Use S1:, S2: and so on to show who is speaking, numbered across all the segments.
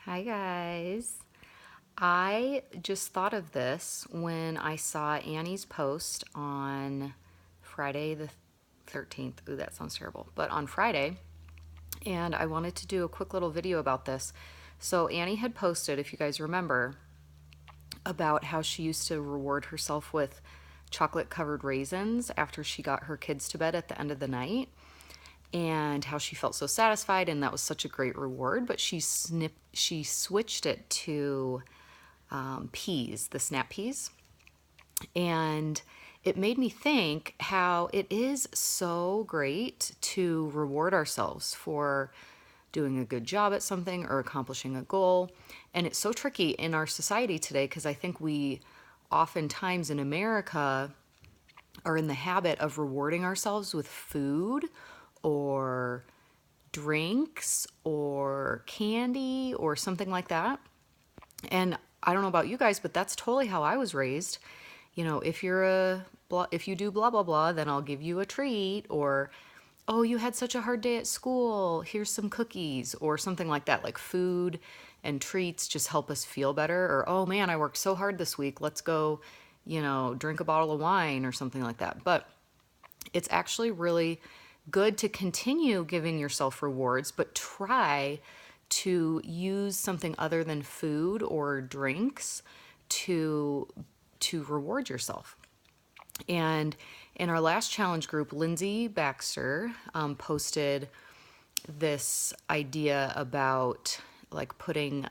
S1: Hi guys. I just thought of this when I saw Annie's post on Friday the 13th. Ooh, that sounds terrible. But on Friday, and I wanted to do a quick little video about this. So Annie had posted, if you guys remember, about how she used to reward herself with chocolate covered raisins after she got her kids to bed at the end of the night, and how she felt so satisfied and that was such a great reward. But she switched it to peas, the snap peas, and it made me think how it is so great to reward ourselves for doing a good job at something or accomplishing a goal. And it's so tricky in our society today because I think we oftentimes in America are in the habit of rewarding ourselves with food or drinks or candy or something like that. And I don't know about you guys, but that's totally how I was raised. You know, if you do blah blah blah, then I'll give you a treat, or oh, you had such a hard day at school, here's some cookies, or something like that. Like food and treats just help us feel better. Or oh man, I worked so hard this week, let's go, drink a bottle of wine or something like that. But it's actually really good to continue giving yourself rewards, but try to use something other than food or drinks to reward yourself. And in our last challenge group, Lindsay Baxter posted this idea about like putting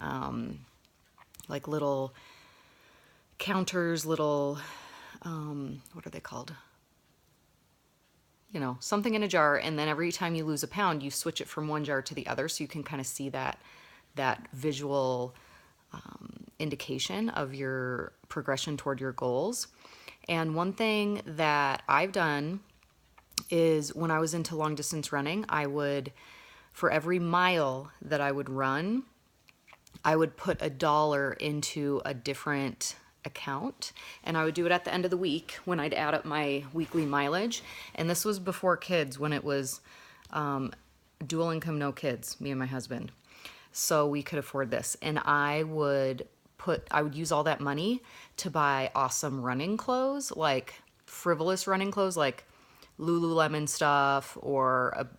S1: like little counters, little what are they called? Something in a jar, and then every time you lose a pound, you switch it from one jar to the other, so you can kind of see that visual indication of your progression toward your goals. And one thing that I've done is when I was into long distance running, I would, for every mile that I would run, I would put $1 into a different account, and I would do it at the end of the week when I'd add up my weekly mileage. And this was before kids, when it was dual income, no kids, me and my husband, so we could afford this. And I would use all that money to buy awesome running clothes, like frivolous running clothes, like Lululemon stuff, or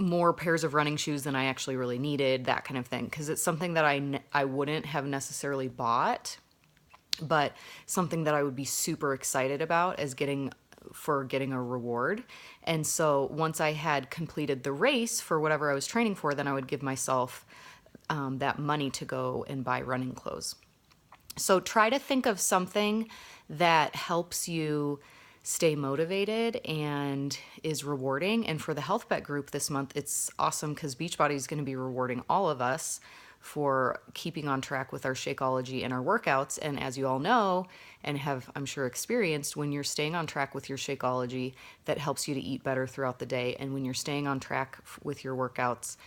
S1: more pairs of running shoes than I actually really needed, that kind of thing. Because it's something that I wouldn't have necessarily bought, but something that I would be super excited about as getting a reward. And so once I had completed the race for whatever I was training for, then I would give myself that money to go and buy running clothes. So try to think of something that helps you stay motivated and is rewarding. And for the Health Bet group this month, it's awesome because Beachbody is going to be rewarding all of us for keeping on track with our Shakeology and our workouts. And as you all know and have, I'm sure, experienced, when you're staying on track with your Shakeology, that helps you to eat better throughout the day. And when you're staying on track with your workouts,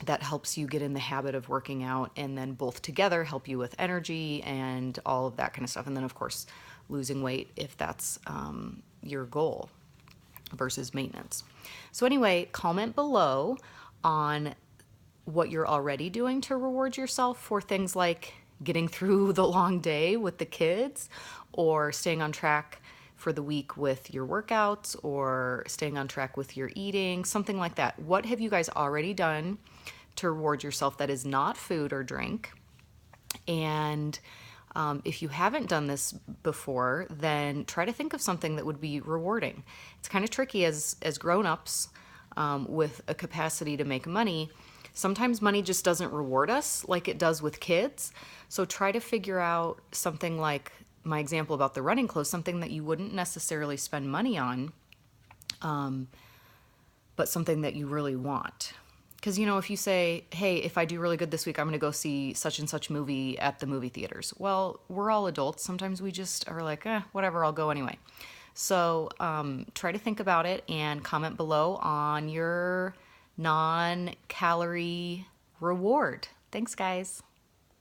S1: that helps you get in the habit of working out, and then both together help you with energy and all of that kind of stuff. And then, of course, losing weight if that's your goal versus maintenance. So anyway, comment below on what you're already doing to reward yourself for things like getting through the long day with the kids, or staying on track for the week with your workouts, or staying on track with your eating, something like that. What have you guys already done to reward yourself that is not food or drink? And if you haven't done this before, then try to think of something that would be rewarding. It's kind of tricky as grown-ups with a capacity to make money. Sometimes money just doesn't reward us like it does with kids. So try to figure out something like my example about the running clothes, something that you wouldn't necessarily spend money on, but something that you really want. Because, if you say, hey, if I do really good this week, I'm going to go see such and such movie at the movie theaters. Well, we're all adults. Sometimes we just are like, whatever, I'll go anyway. So try to think about it and comment below on your non-calorie reward. Thanks, guys.